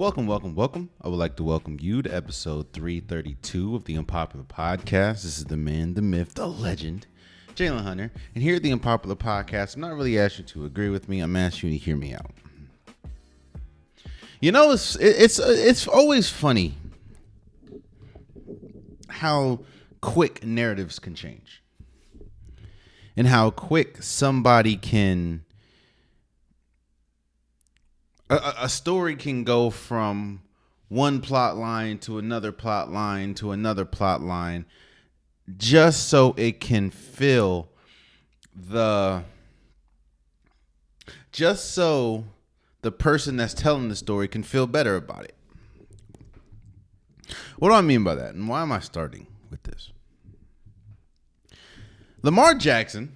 welcome. I would like to welcome you to episode 332 of the Unpopular Podcast. This is the man, the myth, the legend, Jalen Hunter. And here at the Unpopular Podcast, I'm not really asking you to agree with me. I'm asking you to hear me out. You know, it's always funny how quick narratives can change and how quick somebody can... A story can go from one plot line to another plot line to another plot line just so it can fill just so the person that's telling the story can feel better about it. What do I mean by that? And why am I starting with this? Lamar Jackson,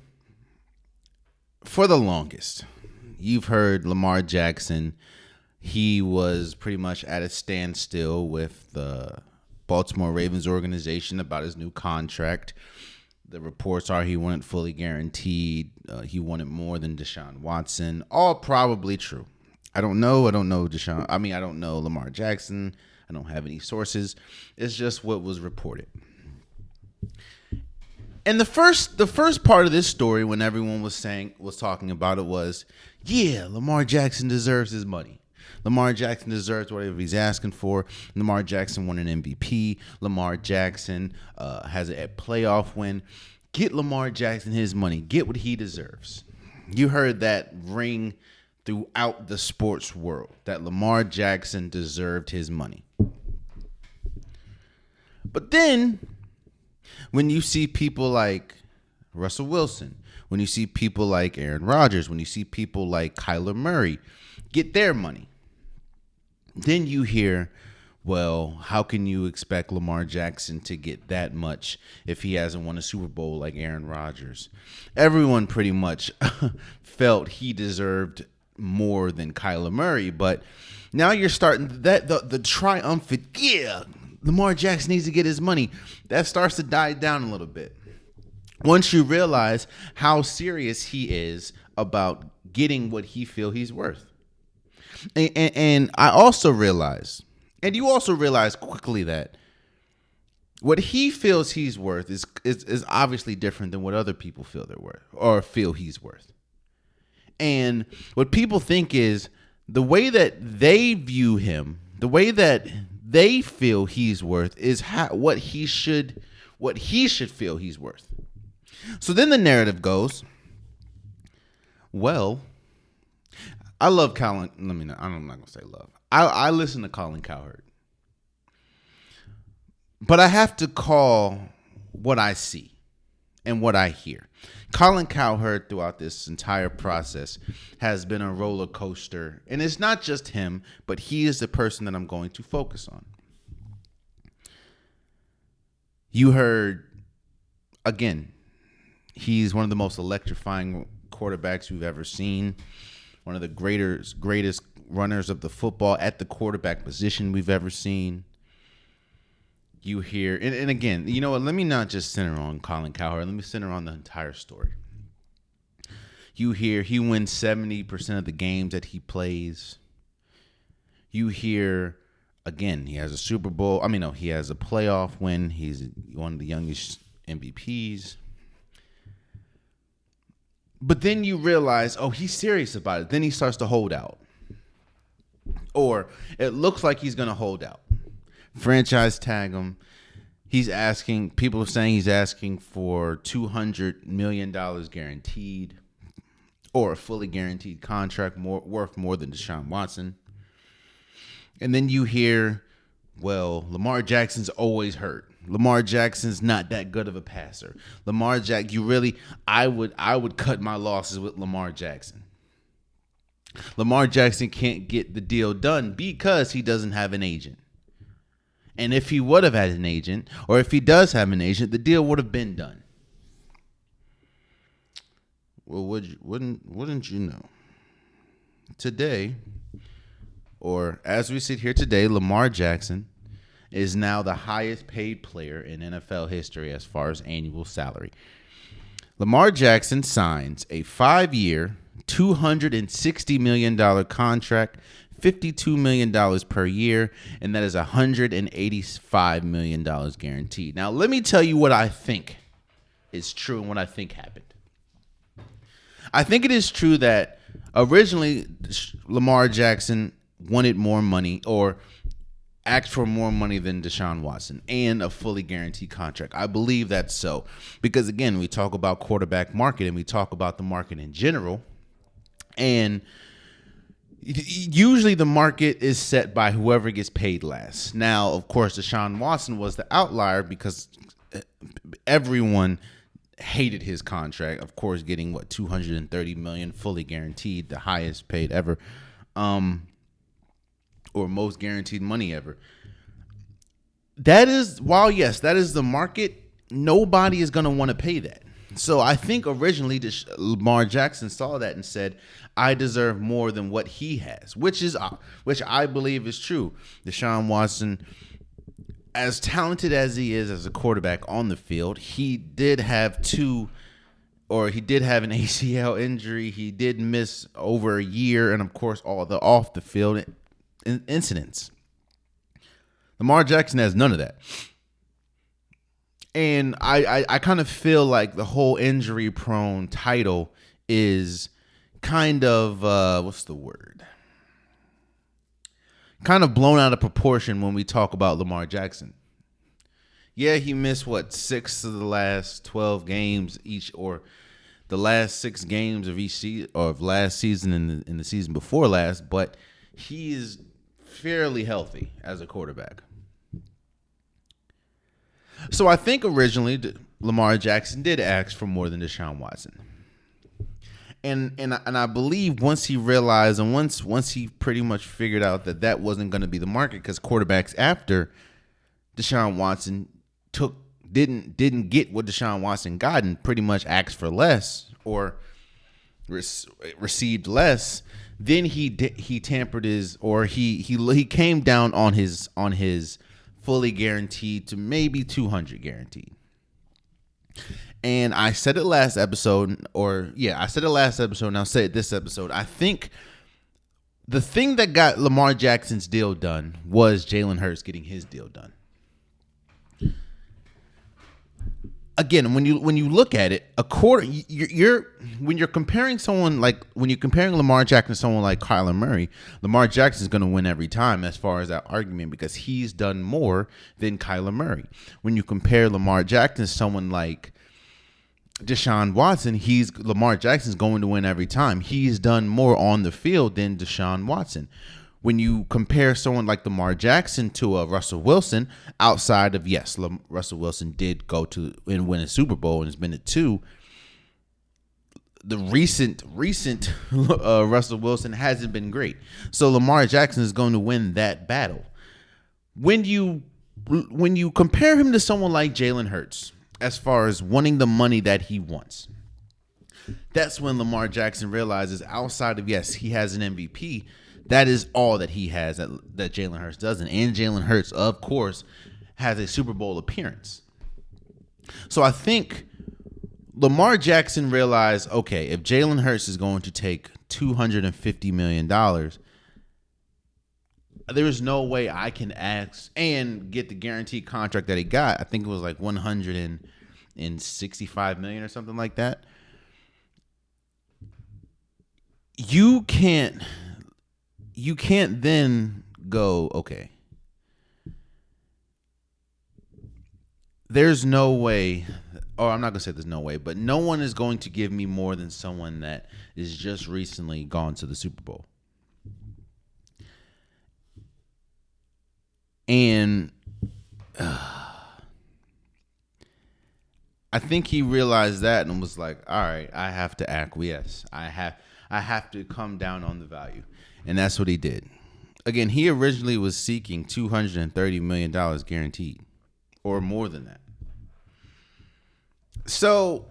for the longest, you've heard Lamar Jackson. He was pretty much at a standstill with the Baltimore Ravens organization about his new contract. The reports are he wasn't fully guaranteed. He wanted more than Deshaun Watson. All probably true. I don't know Deshaun. I don't know Lamar Jackson. I don't have any sources. It's just what was reported. And the first part of this story, when everyone was talking about it, was, yeah, Lamar Jackson deserves his money. Lamar Jackson deserves whatever he's asking for. Lamar Jackson won an MVP. Lamar Jackson has a playoff win. Get Lamar Jackson his money. Get what he deserves. You heard that ring throughout the sports world, that Lamar Jackson deserved his money. But then, when you see people like Russell Wilson, when you see people like Aaron Rodgers, when you see people like Kyler Murray get their money, then you hear, well, how can you expect Lamar Jackson to get that much if he hasn't won a Super Bowl like Aaron Rodgers? Everyone pretty much felt he deserved more than Kyler Murray, but now you're starting the triumphant, yeah, Lamar Jackson needs to get his money. That starts to die down a little bit once you realize how serious he is about getting what he feels he's worth. And I also realize, and you also realize quickly, that what he feels he's worth is obviously different than what other people feel they're worth or feel he's worth. And what people think is the way that they view him, the way that they feel he's worth is what he should feel he's worth. So then the narrative goes, well, I love Colin. I'm not going to say love. I listen to Colin Cowherd. But I have to call what I see and what I hear. Colin Cowherd throughout this entire process has been a roller coaster. And it's not just him, but he is the person that I'm going to focus on. You heard, again, he's one of the most electrifying quarterbacks we've ever seen. One of the greatest runners of the football at the quarterback position we've ever seen. You hear, and again, you know what? Let me not just center on Colin Cowherd. Let me center on the entire story. You hear he wins 70% of the games that he plays. You hear, again, he has a Super Bowl. He has a playoff win. He's one of the youngest MVPs. But then you realize, oh, he's serious about it. Then he starts to hold out. Or it looks like he's going to hold out. Franchise tag him. People are saying he's asking for $200 million guaranteed, or a fully guaranteed contract worth more than Deshaun Watson. And then you hear, well, Lamar Jackson's always hurt. Lamar Jackson's not that good of a passer. I would cut my losses with Lamar Jackson. Lamar Jackson can't get the deal done because he doesn't have an agent. And if he would have had an agent, or if he does have an agent, the deal would have been done. Well, wouldn't you know? Today, or as we sit here today, Lamar Jackson is now the highest paid player in NFL history as far as annual salary. Lamar Jackson signs a 5-year, $260 million contract, $52 million per year, and that is $185 million guaranteed. Now, let me tell you what I think is true and what I think happened. I think it is true that originally Lamar Jackson wanted more money or asked for more money than Deshaun Watson and a fully guaranteed contract. I believe that's so because, again, we talk about quarterback market and we talk about the market in general, and usually the market is set by whoever gets paid last. Now, of course, Deshaun Watson was the outlier because everyone hated his contract. Of course, getting $230 million fully guaranteed, the highest paid ever, or most guaranteed money ever. That is, while yes, that is the market, nobody is going to want to pay that. So I think originally Lamar Jackson saw that and said, I deserve more than what he has, which I believe is true. Deshaun Watson, as talented as he is as a quarterback on the field, he did have an ACL injury. He did miss over a year, and of course, all the off the field incidents. Lamar Jackson has none of that. And I kind of feel like the whole injury prone title is kind of, what's the word? Kind of blown out of proportion when we talk about Lamar Jackson. Yeah, he missed 6 of the last 12 games each, or the last 6 games of each season, or of last season and in the season before last, but he is fairly healthy as a quarterback. So I think originally Lamar Jackson did ask for more than Deshaun Watson. And I believe once he realized and once he pretty much figured out that wasn't going to be the market, because quarterbacks after Deshaun Watson didn't get what Deshaun Watson got and pretty much asked for less or received less, then he tampered his, or he came down on his fully guaranteed to maybe 200 guaranteed. And I said it last episode, and I'll say it this episode. I think the thing that got Lamar Jackson's deal done was Jalen Hurts getting his deal done. Again, when you look at it, when you're comparing Lamar Jackson to someone like Kyler Murray, Lamar Jackson is going to win every time as far as that argument because he's done more than Kyler Murray. When you compare Lamar Jackson to someone like Deshaun Watson, Lamar Jackson's going to win every time. He's done more on the field than Deshaun Watson. When you compare someone like Lamar Jackson to Russell Wilson, outside of, yes, Russell Wilson did go to and win a Super Bowl and has been at 2. The recent Russell Wilson hasn't been great. So Lamar Jackson is going to win that battle. When you compare him to someone like Jalen Hurts, as far as wanting the money that he wants, that's when Lamar Jackson realizes outside of, yes, he has an MVP, that is all that he has that Jalen Hurts doesn't. And Jalen Hurts, of course, has a Super Bowl appearance. So I think Lamar Jackson realized, okay, if Jalen Hurts is going to take $250 million, there is no way I can ask and get the guaranteed contract that he got. I think it was like $165 million or something like that. You can't then go, okay, there's no way, or I'm not going to say there's no way, but no one is going to give me more than someone that is just recently gone to the Super Bowl. And I think he realized that and was like, all right, I have to acquiesce. I have to come down on the value. And that's what he did. Again, he originally was seeking $230 million guaranteed, or more than that. So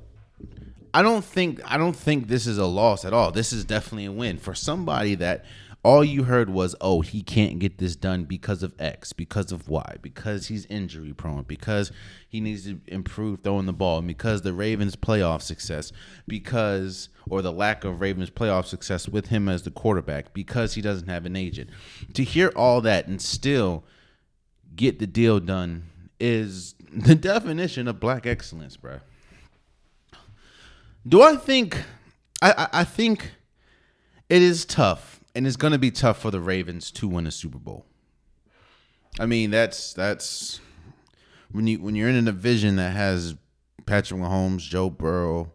I don't think this is a loss at all. This is definitely a win for somebody that all you heard was, oh, he can't get this done because of X, because of Y, because he's injury prone, because he needs to improve throwing the ball, and because the Ravens playoff success, or the lack of Ravens playoff success with him as the quarterback, because he doesn't have an agent. To hear all that and still get the deal done is the definition of black excellence, bro. Do I think I think it is tough, and it's going to be tough for the Ravens to win a Super Bowl. I mean, that's when you're in a division that has Patrick Mahomes, Joe Burrow,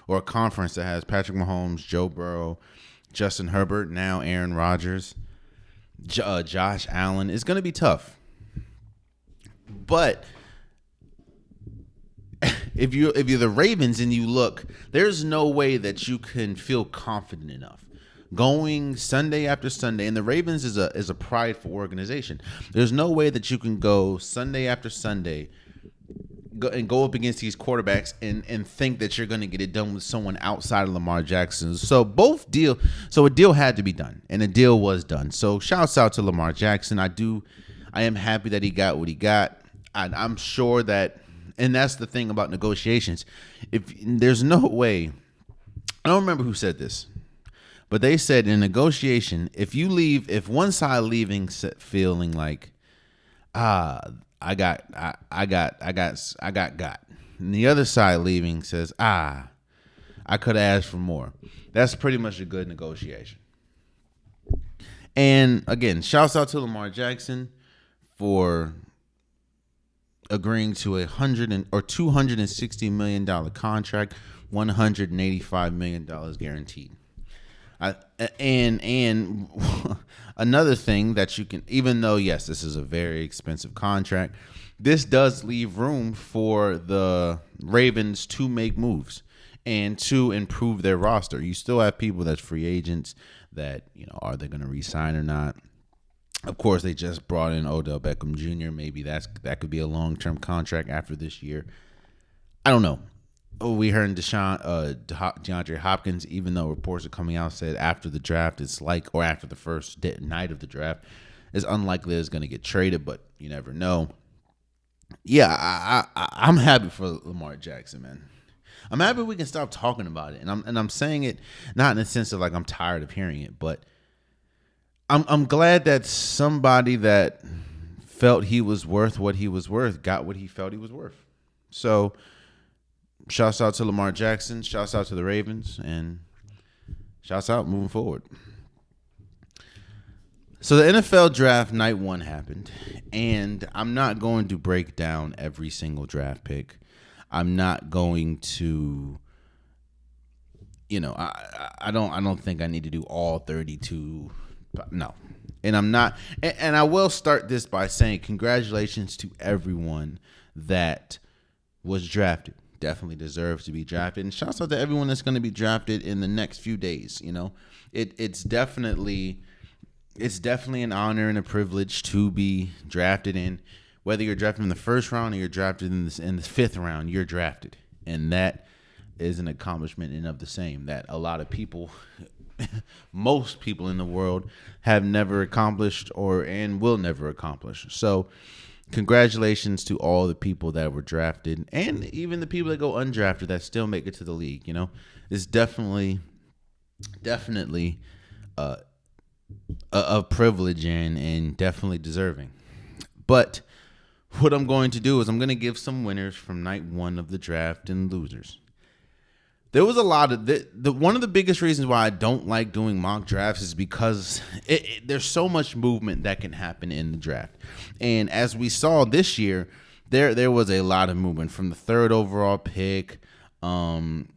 or a conference that has Patrick Mahomes, Joe Burrow, Justin Herbert, now Aaron Rodgers, Josh Allen. It's going to be tough. But if you're the Ravens and you look, there's no way that you can feel confident enough going Sunday after Sunday. And the Ravens is a prideful organization. There's no way that you can go Sunday after Sunday go up against these quarterbacks and think that you're going to get it done with someone outside of Lamar Jackson. So a deal had to be done, and a deal was done. So shouts out to Lamar Jackson. I am happy that he got what he got. I'm sure that. And that's the thing about negotiations. If there's no way, I don't remember who said this, but they said in negotiation, if one side leaving feeling like, I got, and the other side leaving says, I could have asked for more. That's pretty much a good negotiation. And again, shouts out to Lamar Jackson for agreeing to $260 million contract, $185 million guaranteed. And another thing that you can, even though yes, this is a very expensive contract, this does leave room for the Ravens to make moves and to improve their roster. You still have people that's free agents that, are they going to re-sign or not? Of course, they just brought in Odell Beckham Jr. Maybe that could be a long-term contract after this year. I don't know. We heard DeAndre Hopkins, even though reports are coming out, said after the draft, or after the first night of the draft, it's unlikely it's going to get traded, but you never know. Yeah, I'm happy for Lamar Jackson, man. I'm happy we can stop talking about it, and I'm saying it not in the sense of like I'm tired of hearing it, but I'm glad that somebody that felt he was worth what he was worth got what he felt he was worth. So, shouts out to Lamar Jackson, shouts out to the Ravens, and shouts out moving forward. So the NFL draft night 1 happened, and I'm not going to break down every single draft pick. I'm not going to, I don't think I need to do all 32. No. And I'm not. And I will start this by saying congratulations to everyone that was drafted. Definitely deserves to be drafted. And shouts out to everyone that's going to be drafted in the next few days. It's definitely an honor and a privilege to be drafted in. Whether you're drafted in the first round or you're drafted in the fifth round, you're drafted. And that is an accomplishment in of the same that a lot of people, most people in the world, have never accomplished and will never accomplish. So congratulations to all the people that were drafted, and even the people that go undrafted that still make it to the league. It's definitely a privilege and definitely deserving. But what I'm going to do is I'm going to give some winners from night 1 of the draft and losers. There was a lot of one of the biggest reasons why I don't like doing mock drafts is because there's so much movement that can happen in the draft. And as we saw this year, there was a lot of movement from the 3rd overall pick, the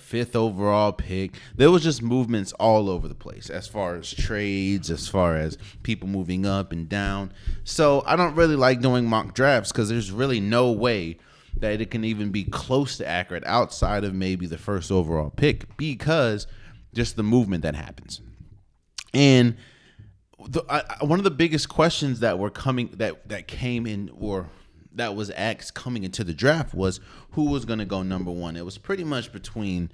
5th overall pick. There was just movements all over the place as far as trades, as far as people moving up and down. So I don't really like doing mock drafts because there's really no way that it can even be close to accurate outside of maybe the 1st overall pick because just the movement that happens. And one of the biggest questions that were coming that came in or that was asked coming into the draft was who was going to go number 1. It was pretty much between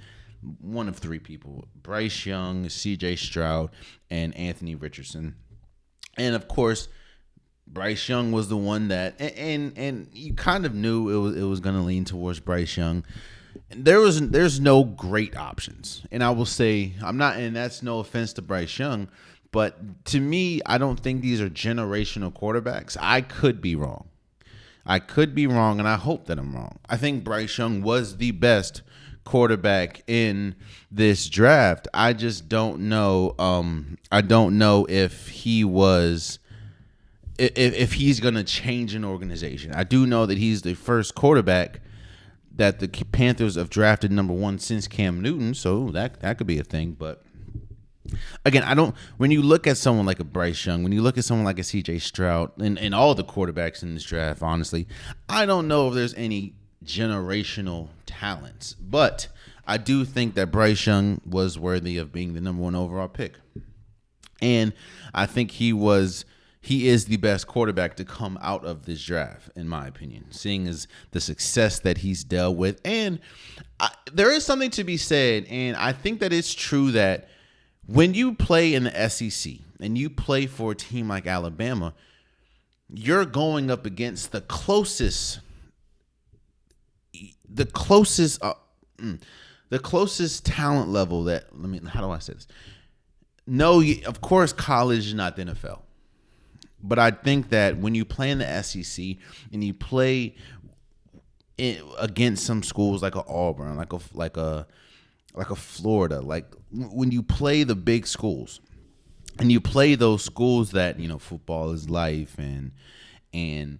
one of three people: Bryce Young, C.J. Stroud, and Anthony Richardson. And of course, Bryce Young was the one that, and you kind of knew it was going to lean towards Bryce Young. There's no great options, and I will say I'm not, and that's no offense to Bryce Young, but to me, I don't think these are generational quarterbacks. I could be wrong. And I hope that I'm wrong. I think Bryce Young was the best quarterback in this draft. I just don't know. I don't know if he was. If he's going to change an organization. I do know that he's the first quarterback that the Panthers have drafted number one since Cam Newton, so that could be a thing. But again, when you look at someone like a Bryce Young, when you look at someone like a C.J. Stroud, and all the quarterbacks in this draft, honestly, I don't know if there's any generational talents. But I do think that Bryce Young was worthy of being the number one overall pick. And I think he is the best quarterback to come out of this draft, in my opinion, seeing as the success that he's dealt with. And there is something to be said, and I think that it's true that when you play in the SEC and you play for a team like Alabama, you're going up against the closest talent level that, how do I say this? No, of course, college is not the NFL. But I think that when you play in the SEC and you play against some schools like a Auburn, like a Florida, like when you play the big schools and you play those schools that, football is life and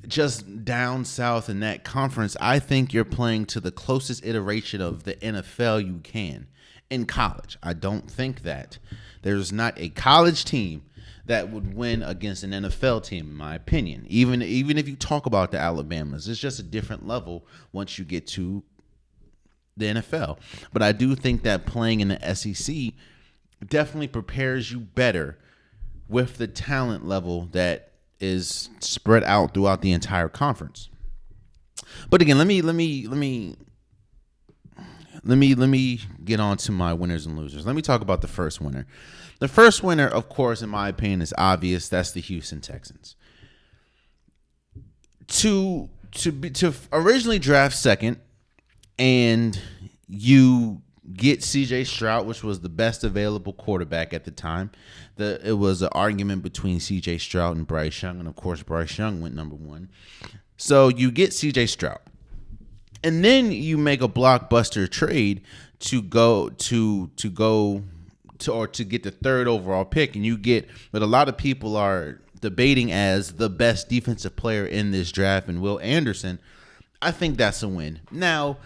just down south in that conference, I think you're playing to the closest iteration of the NFL you can in college. I don't think that there's not a college team that would win against an NFL team, in my opinion. Even if you talk about the Alabamas, it's just a different level once you get to the NFL. But I do think that playing in the SEC definitely prepares you better with the talent level that is spread out throughout the entire conference. But again, let me get on to my winners and losers. Let me talk about the first winner. The first winner, of course, in my opinion, is obvious. That's the Houston Texans. To originally draft second, and you get C.J. Stroud, which was the best available quarterback at the time. It was an argument between C.J. Stroud and Bryce Young, and of course, Bryce Young went number one. So you get C.J. Stroud, and then you make a blockbuster trade to get the third overall pick, and you get what a lot of people are debating as the best defensive player in this draft, and Will Anderson. I think that's a win. Now,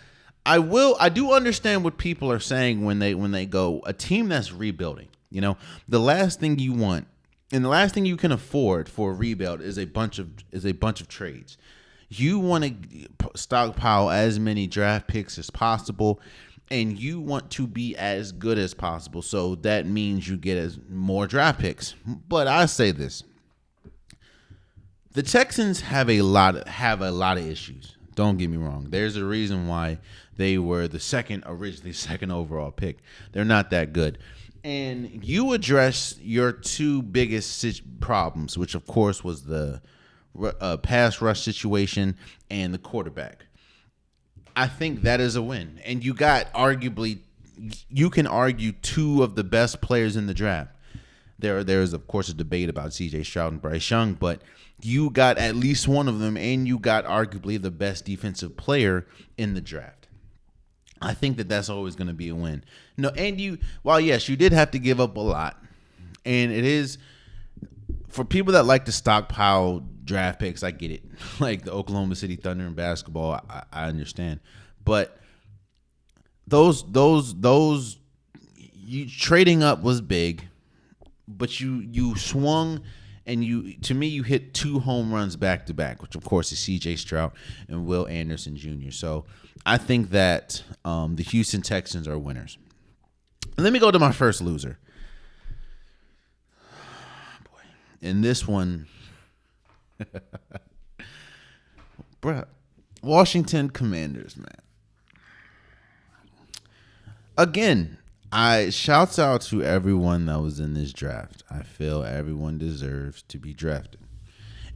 I do understand what people are saying when they go a team that's rebuilding. The last thing you want and the last thing you can afford for a rebuild is a bunch of trades. You want to stockpile as many draft picks as possible, and you want to be as good as possible. So that means you get more draft picks. But I say this: the Texans have a lot of issues. Don't get me wrong. There's a reason why they were originally second overall pick. They're not that good. And you address your two biggest problems, which of course was the pass rush situation and the quarterback. I think that is a win. And you got you can argue two of the best players in the draft. There is, of course, a debate about C.J. Stroud and Bryce Young, but you got at least one of them, and you got arguably the best defensive player in the draft. I think that that's always going to be a win. No, and while yes, you did have to give up a lot, and it is for people that like to stockpile draft picks. I get it, like the Oklahoma City Thunder in basketball. I understand, but those you trading up was big, but you swung. And you hit two home runs back to back, which of course is C.J. Stroud and Will Anderson Jr. So I think that the Houston Texans are winners. And let me go to my first loser. Boy, in this one, bruh, Washington Commanders, man. Again, I shouts out to everyone that was in this draft. I feel everyone deserves to be drafted.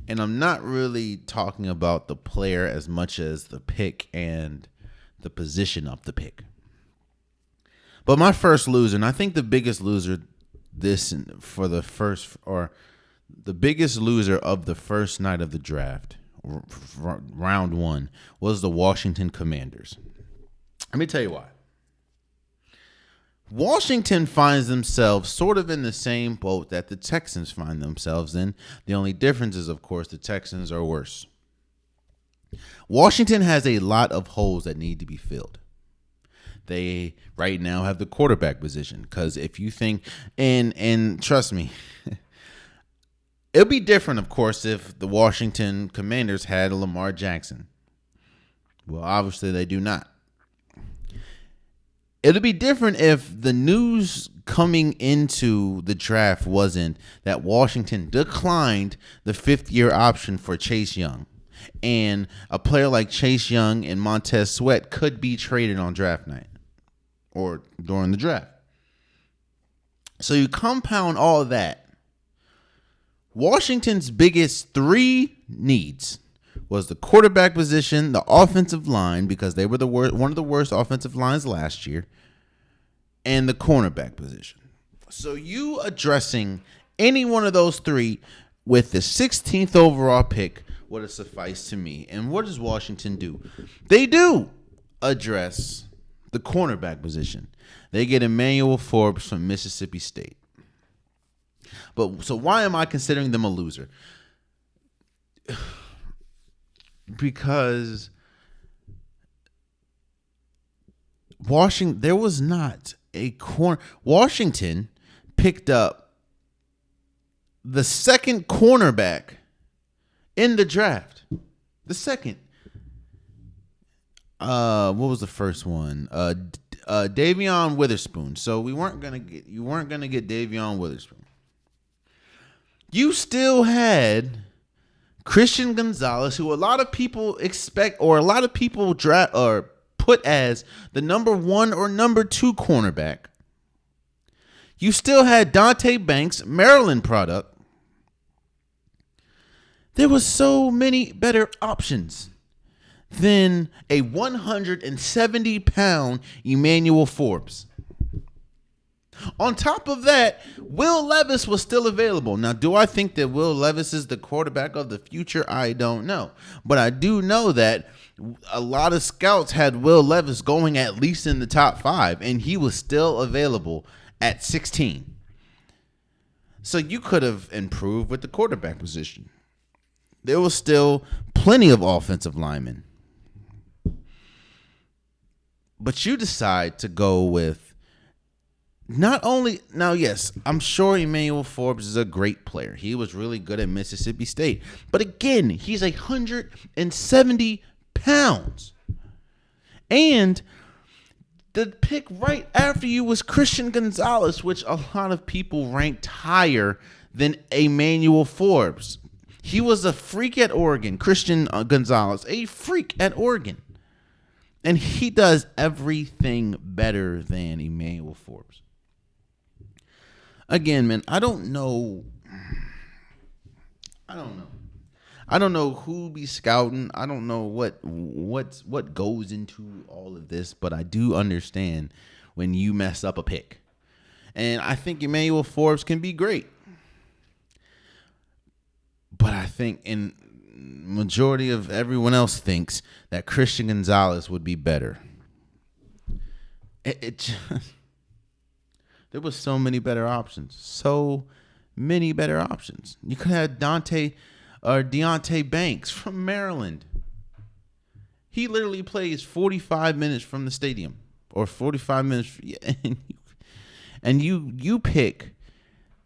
And I'm not really talking about the player as much as the pick and the position of the pick. But my first loser, and I think the biggest loser for the first, or the biggest loser of the first night of the draft, round one, was the Washington Commanders. Let me tell you why. Washington finds themselves sort of in the same boat that the Texans find themselves in. The only difference is, of course, the Texans are worse. Washington has a lot of holes that need to be filled. They right now have the quarterback position, because if you think, and trust me, it'll be different, of course, if the Washington Commanders had a Lamar Jackson. Well, obviously they do not. It'll be different if the news coming into the draft wasn't that Washington declined the fifth-year option for Chase Young, and a player like Chase Young and Montez Sweat could be traded on draft night or during the draft. So you compound all of that. Washington's biggest three needs was the quarterback position, the offensive line, because they were one of the worst offensive lines last year, and the cornerback position. So you addressing any one of those three with the 16th overall pick would have sufficed to me. And what does Washington do? They do address the cornerback position. They get Emmanuel Forbes from Mississippi State. But so why am I considering them a loser? Because there was not a corner. Washington picked up the second cornerback in the draft. The second. What was the first one? Davion Witherspoon. So you weren't gonna get Davion Witherspoon. You still had Christian Gonzalez, who a lot of people expect, or a lot of people draft or put as the number 1 or number 2 cornerback. You still had Dante Banks, Maryland product. There was so many better options than a 170-pound Emmanuel Forbes. On top of that, Will Levis was still available. Now, do I think that Will Levis is the quarterback of the future? I don't know. But I do know that a lot of scouts had Will Levis going at least in the top 5, and he was still available at 16. So you could have improved with the quarterback position. There was still plenty of offensive linemen. But you decide to go with not only, now, yes, I'm sure Emmanuel Forbes is a great player. He was really good at Mississippi State. But again, he's 170 pounds. And the pick right after you was Christian Gonzalez, which a lot of people ranked higher than Emmanuel Forbes. He was a freak at Oregon, Christian Gonzalez, a freak at Oregon. And he does everything better than Emmanuel Forbes. Again, man, I don't know who be scouting. I don't know what goes into all of this, but I do understand when you mess up a pick. And I think Emmanuel Forbes can be great. But I think in majority of everyone else thinks that Christian Gonzalez would be better. It just, there was so many better options. So many better options. You could have Deonte Banks from Maryland. He literally plays 45 minutes from the stadium, or 45 minutes, and you pick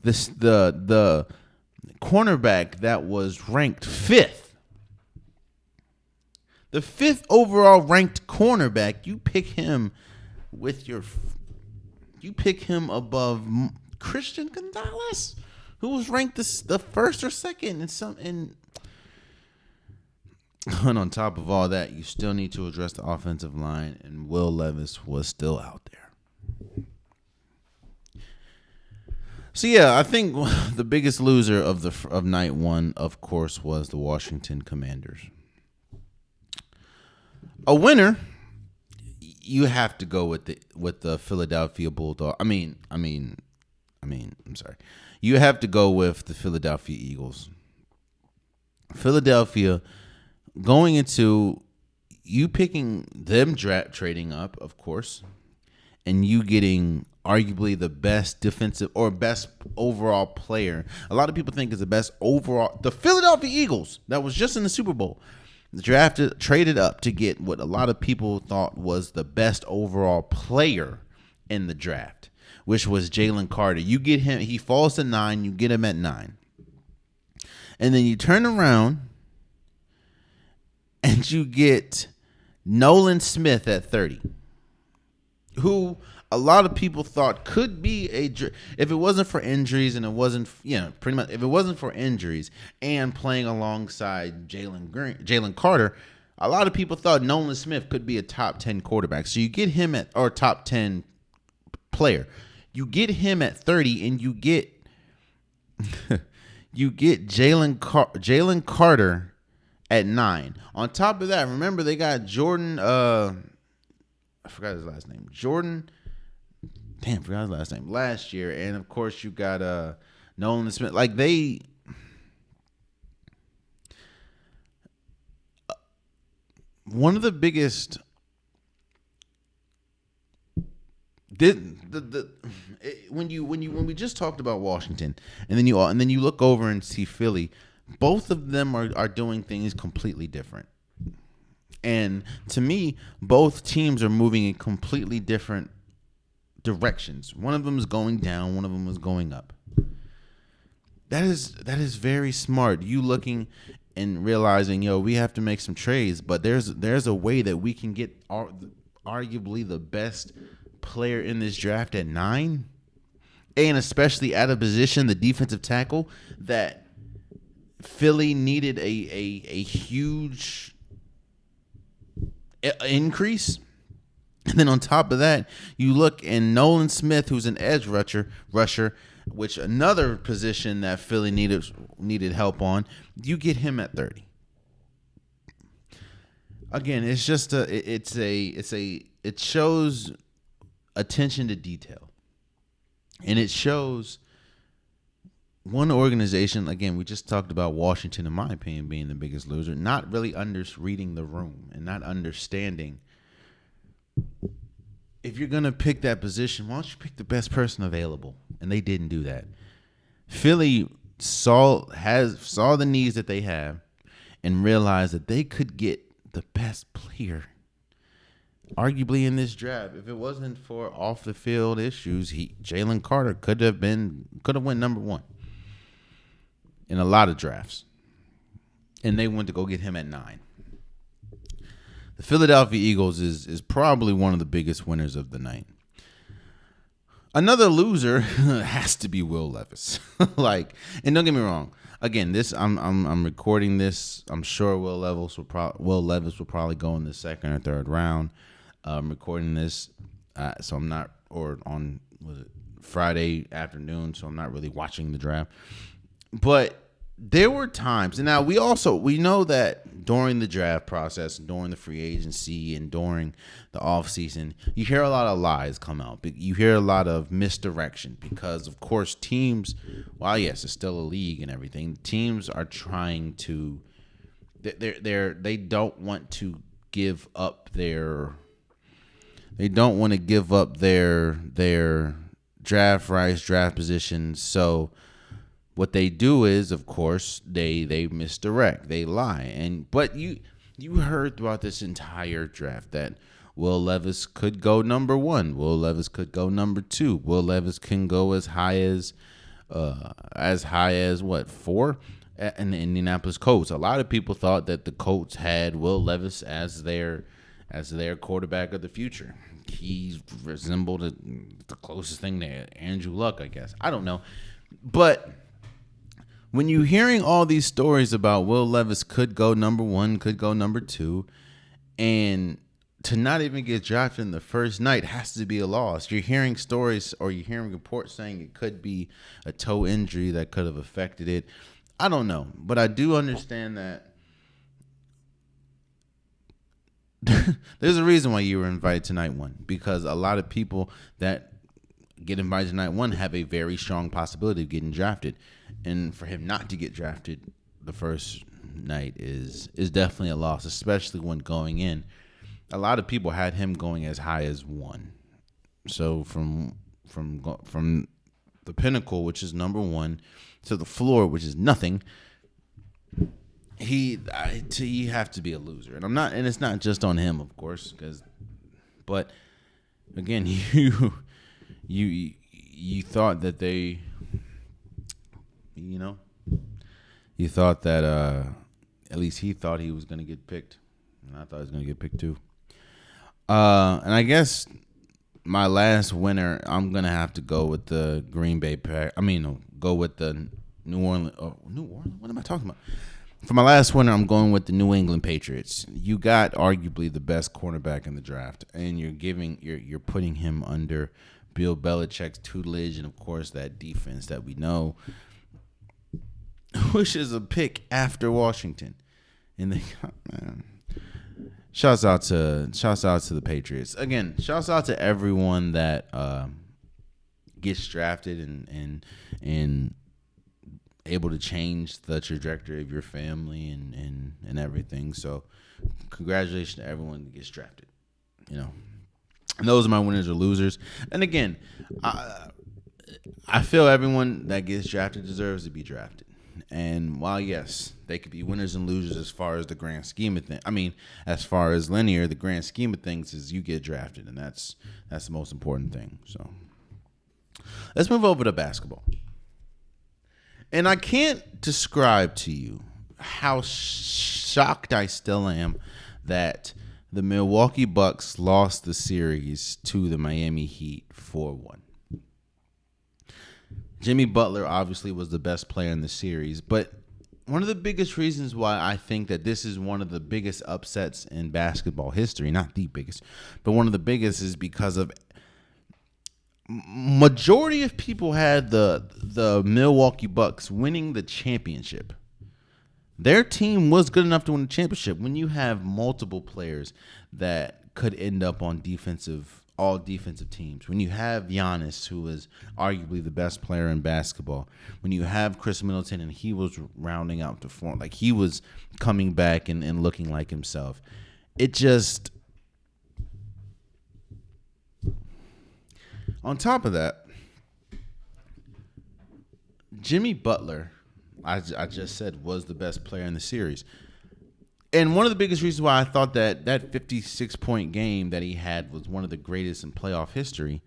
the cornerback that was ranked 5th. The 5th overall ranked cornerback, you pick him above Christian Gonzalez, who was ranked the 1st or 2nd and on top of all that, you still need to address the offensive line, and Will Levis was still out there. So yeah, I think the biggest loser of night one, of course, was the Washington Commanders. A winner, you have to go with the Philadelphia Bulldog. I'm sorry. You have to go with the Philadelphia Eagles. Philadelphia going into you picking them trading up, of course, and you getting arguably the best defensive or best overall player. A lot of people think is the best overall. The Philadelphia Eagles that was just in the Super Bowl traded up to get what a lot of people thought was the best overall player in the draft, which was Jalen Carter. You get him, he falls to 9, you get him at 9. And then you turn around and you get Nolan Smith at 30, who a lot of people thought could be if it wasn't for injuries and it wasn't, pretty much if it wasn't for injuries and playing alongside Jalen Carter, a lot of people thought Nolan Smith could be a top 10 quarterback. So you get him or top 10 player. You get him at 30 and you get Jalen Carter at 9. On top of that, remember they got Jordan I forgot his last name. Forgot his last name. Last year. And of course you got Nolan Smith. Like one of the biggest when we just talked about Washington and then you look over and see Philly, both of them are doing things completely different. And to me, both teams are moving in completely different directions. One of them is going down, one of them is going up. That is very smart. You looking and realizing, we have to make some trades, but there's a way that we can get arguably the best player in this draft at 9, and especially at a position, the defensive tackle, that Philly needed a huge increase. And then on top of that, you look in Nolan Smith, who's an edge rusher, which another position that Philly needed help on. You get him at 30. Again, it's just it shows attention to detail, and it shows one organization. Again, we just talked about Washington, in my opinion, being the biggest loser, not really reading the room and not understanding. If you're going to pick that position, why don't you pick the best person available? And they didn't do that. Philly saw the needs that they have and realized that they could get the best player arguably in this draft. If it wasn't for off the field issues, Jalen Carter could have went number 1 in a lot of drafts. And they went to go get him at 9. The Philadelphia Eagles is probably one of the biggest winners of the night. Another loser has to be Will Levis. And don't get me wrong. Again, I'm recording this. I'm sure Will Levis will probably go in the second or third round. I'm recording this, so I'm not, or on Friday afternoon, so I'm not really watching the draft. But there were times, and now we know that during the draft process, during the free agency, and during the offseason, you hear a lot of lies come out. You hear a lot of misdirection because, of course, teams, while yes, it's still a league and everything, teams are trying to, they don't want to give up their draft rights, draft positions. So what they do is, of course, they misdirect, they lie. But you heard throughout this entire draft that Will Levis could go number 1. Will Levis could go number 2. Will Levis can go as high as 4 in the Indianapolis Colts. A lot of people thought that the Colts had Will Levis as their quarterback of the future. He resembled the closest thing to Andrew Luck, I guess. I don't know. But when you're hearing all these stories about Will Levis could go number 1, could go number 2, and to not even get drafted in the first night has to be a loss. You're hearing stories or you're hearing reports saying it could be a toe injury that could have affected it. I don't know, but I do understand that there's a reason why you were invited to night one, because a lot of people that get invited to night one have a very strong possibility of getting drafted. And for him not to get drafted the first night is definitely a loss, especially when going in. A lot of people had him going as high as 1. So from the pinnacle, which is number 1, to the floor, which is nothing, you have to be a loser. And it's not just on him, of course, but again, you thought that you thought that at least he thought he was going to get picked, and I thought he was going to get picked too. And I guess my last winner, I'm going to have to go with the Green Bay Pack. Go with the New Orleans. Oh, New Orleans? What am I talking about? For my last winner, I'm going with the New England Patriots. You got arguably the best cornerback in the draft, and you're putting him under Bill Belichick's tutelage, and of course that defense that we know, which is a pick after Washington. And man, shouts out to the Patriots. Again, shouts out to everyone that gets drafted and able to change the trajectory of your family and everything. So congratulations to everyone that gets drafted. And those are my winners or losers. And again, I feel everyone that gets drafted deserves to be drafted. And while, yes, they could be winners and losers as far as the grand scheme of things. As far as linear, the grand scheme of things is you get drafted, and that's the most important thing. So let's move over to basketball. And I can't describe to you how shocked I still am that the Milwaukee Bucks lost the series to the Miami Heat 4-1. Jimmy Butler obviously was the best player in the series, but one of the biggest reasons why I think that this is one of the biggest upsets in basketball history, not the biggest, but one of the biggest, is because of majority of people had the Milwaukee Bucks winning the championship. Their team was good enough to win the championship. When you have multiple players that could end up on all defensive teams, when you have Giannis, who is arguably the best player in basketball, when you have Chris Middleton and he was rounding out the form, like he was coming back and looking like himself, it just, on top of that, Jimmy Butler, I just said, was the best player in the series. And one of the biggest reasons why I thought that 56-point game that he had was one of the greatest in playoff history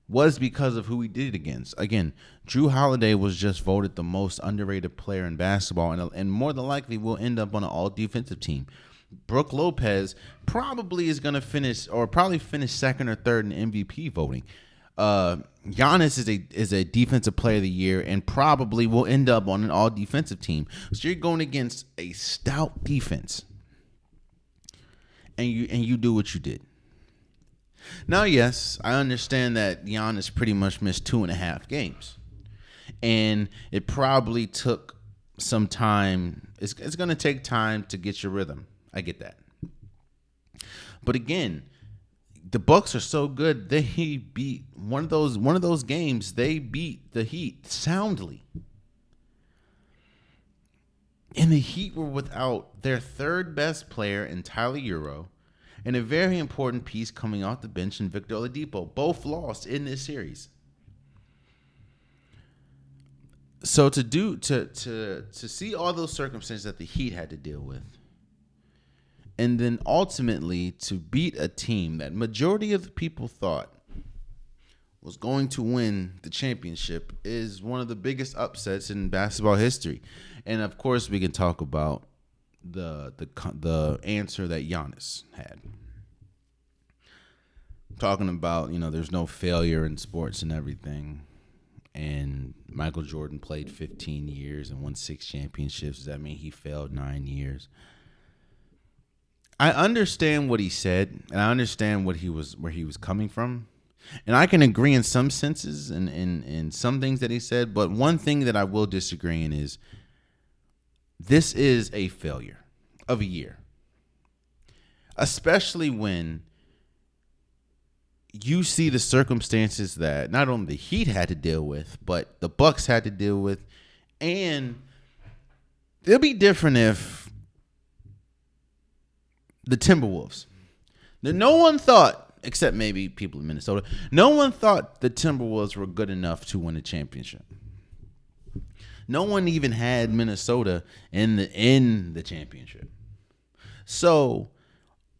was because of who he did it against. Again, Jrue Holiday was just voted the most underrated player in basketball, and more than likely will end up on an all-defensive team. Brook Lopez probably is going to finish second or third in MVP voting. Giannis is a defensive player of the year and probably will end up on an all defensive team. So you're going against a stout defense, and you do what you did. Now, yes, I understand that Giannis pretty much missed 2.5 games, and it probably took some time. It's going to take time to get your rhythm. I get that, but again, the Bucks are so good. They beat one of those games. They beat the Heat soundly, and the Heat were without their third best player in Tyler Hero, and a very important piece coming off the bench in Victor Oladipo. Both lost in this series. So to see all those circumstances that the Heat had to deal with, and then ultimately to beat a team that majority of the people thought was going to win the championship, is one of the biggest upsets in basketball history. And of course, we can talk about the answer that Giannis had. Talking about, there's no failure in sports and everything. And Michael Jordan played 15 years and won 6 championships. Does that mean he failed 9 years? I understand what he said, and I understand where he was coming from. And I can agree in some senses and in some things that he said, but one thing that I will disagree in is this is a failure of a year. Especially when you see the circumstances that not only the Heat had to deal with, but the Bucks had to deal with. And it'll be different if the Timberwolves. No one thought, except maybe people in Minnesota, no one thought the Timberwolves were good enough to win a championship. No one even had Minnesota in the championship. So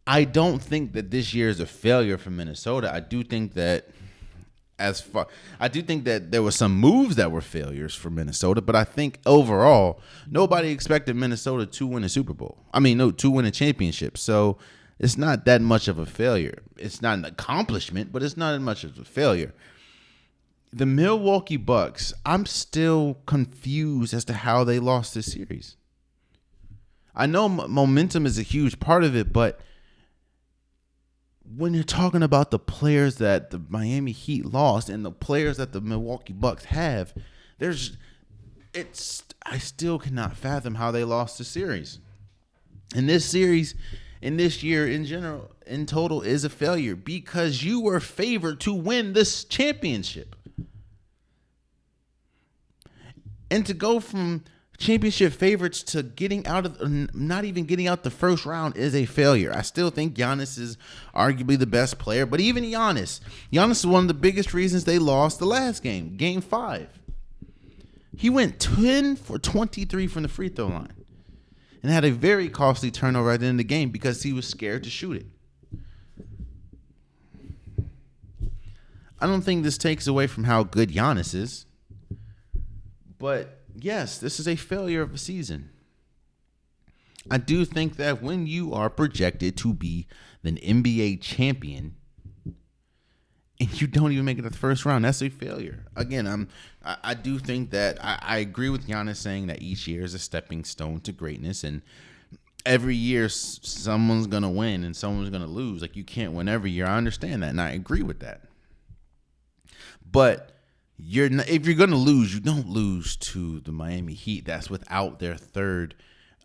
I don't think that this year is a failure for Minnesota. I do think that there were some moves that were failures for Minnesota, but I think overall nobody expected Minnesota to win a Super Bowl. To win a championship. So it's not that much of a failure. It's not an accomplishment, but it's not as much of a failure. The Milwaukee Bucks, I'm still confused as to how they lost this series. I know momentum is a huge part of it, but when you're talking about the players that the Miami Heat lost and the players that the Milwaukee Bucks have, I still cannot fathom how they lost the series. And this series, in this year in general, in total, is a failure because you were favored to win this championship. And to go from championship favorites to not even getting out the first round is a failure. I still think Giannis is arguably the best player, but even Giannis is one of the biggest reasons they lost the last game, Game 5. He went 10 for 23 from the free throw line and had a very costly turnover at the end of the game because he was scared to shoot it. I don't think this takes away from how good Giannis is, but yes, this is a failure of a season. I do think that when you are projected to be an NBA champion and you don't even make it to the first round, that's a failure. Again, I do think that I agree with Giannis saying that each year is a stepping stone to greatness, and every year someone's going to win and someone's going to lose. Like, you can't win every year. I understand that, and I agree with that. But if you're going to lose, you don't lose to the Miami Heat. That's without their third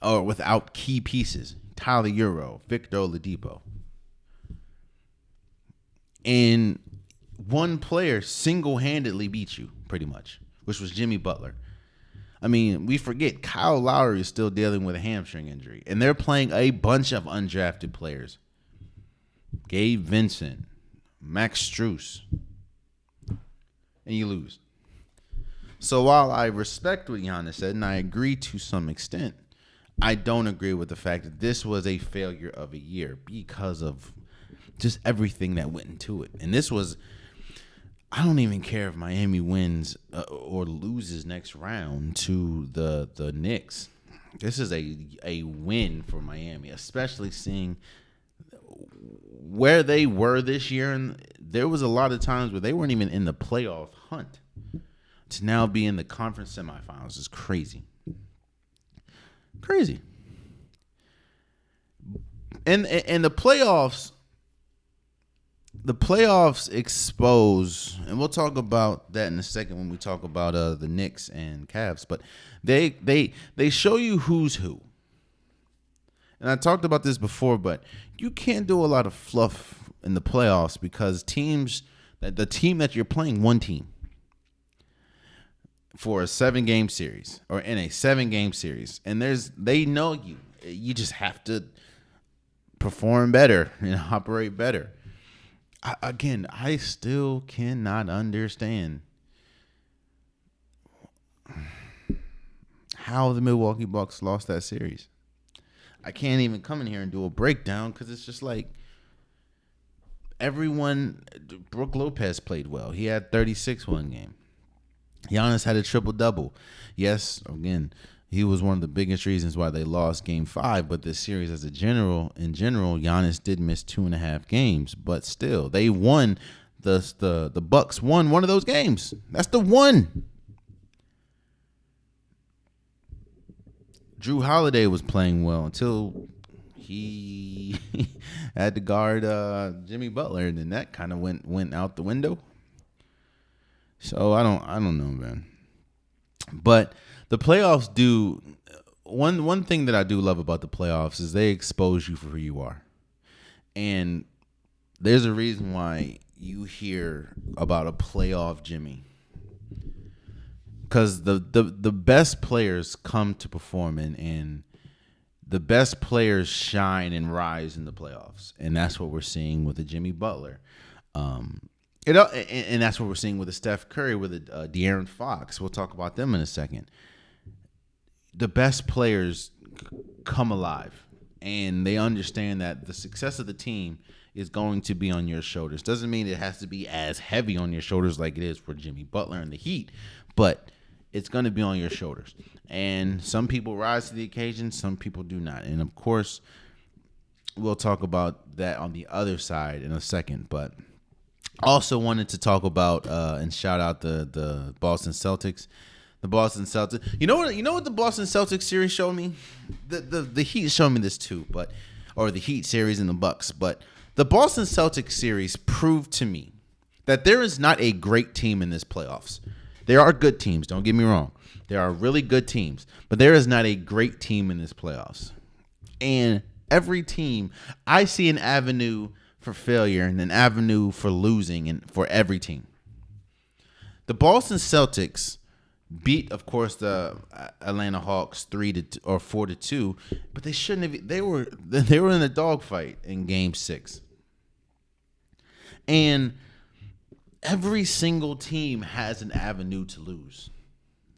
or without key pieces. Tyler Hero, Victor Oladipo. And one player single-handedly beat you, pretty much, which was Jimmy Butler. We forget Kyle Lowry is still dealing with a hamstring injury, and they're playing a bunch of undrafted players. Gabe Vincent, Max Strus. And you lose. So while I respect what Giannis said, and I agree to some extent, I don't agree with the fact that this was a failure of a year because of just everything that went into it. And this was, I don't even care if Miami wins or loses next round to the Knicks. This is a win for Miami, especially seeing where they were this year, and there was a lot of times where they weren't even in the playoff hunt. To now be in the conference semifinals is crazy. Crazy. And the playoffs expose, and we'll talk about that in a second when we talk about the Knicks and Cavs, but they show you who's who. And I talked about this before, but you can't do a lot of fluff in the playoffs because the team that you're playing, one team for a 7-game series or in a 7-game series, and they know you just have to perform better and operate better. I still cannot understand how the Milwaukee Bucks lost that series. I can't even come in here and do a breakdown because it's just like Brook Lopez played well. He had 36 one game. Giannis had a triple-double. Yes, again, he was one of the biggest reasons why they lost Game 5, but this series in general, Giannis did miss 2.5 games, but still, they won. The Bucks won one of those games. That's the one. Drew Holiday was playing well until he had to guard Jimmy Butler, and then that kind of went out the window. So I don't know, man. But the playoffs do one thing that I do love about the playoffs is they expose you for who you are. And there's a reason why you hear about a playoff Jimmy. Because the best players come to perform and the best players shine and rise in the playoffs. And that's what we're seeing with the Jimmy Butler. And that's what we're seeing with the Steph Curry, with the De'Aaron Fox. We'll talk about them in a second. The best players come alive, and they understand that the success of the team is going to be on your shoulders. Doesn't mean it has to be as heavy on your shoulders like it is for Jimmy Butler and the Heat, but it's going to be on your shoulders. And some people rise to the occasion, some people do not. And, of course, we'll talk about that on the other side in a second, but also wanted to talk about and shout out the Boston Celtics. The Boston Celtics. You know what the Boston Celtics series showed me? The Heat showed me this too, or the Heat series and the Bucks. But the Boston Celtics series proved to me that there is not a great team in this playoffs. There are good teams, don't get me wrong. There are really good teams, but there is not a great team in this playoffs. And every team, I see an avenue for failure and an avenue for losing and for every team. The Boston Celtics beat, of course, the Atlanta Hawks 4-2, but they shouldn't have. They were in a dogfight in Game 6, and every single team has an avenue to lose.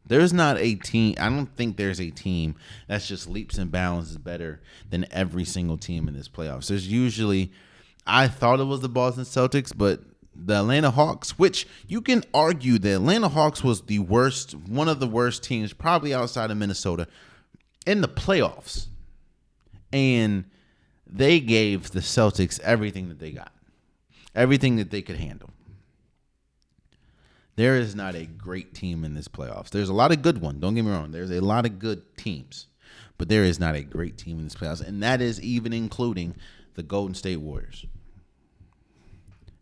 There's not a team. I don't think there's a team that's just leaps and bounds better than every single team in this playoffs. There's usually, I thought it was the Boston Celtics, but the Atlanta Hawks, which you can argue the Atlanta Hawks was one of the worst teams, probably outside of Minnesota, in the playoffs. And they gave the Celtics everything that they got, everything that they could handle. There is not a great team in this playoffs. There's a lot of good ones. Don't get me wrong. There's a lot of good teams, but there is not a great team in this playoffs, and that is even including the Golden State Warriors.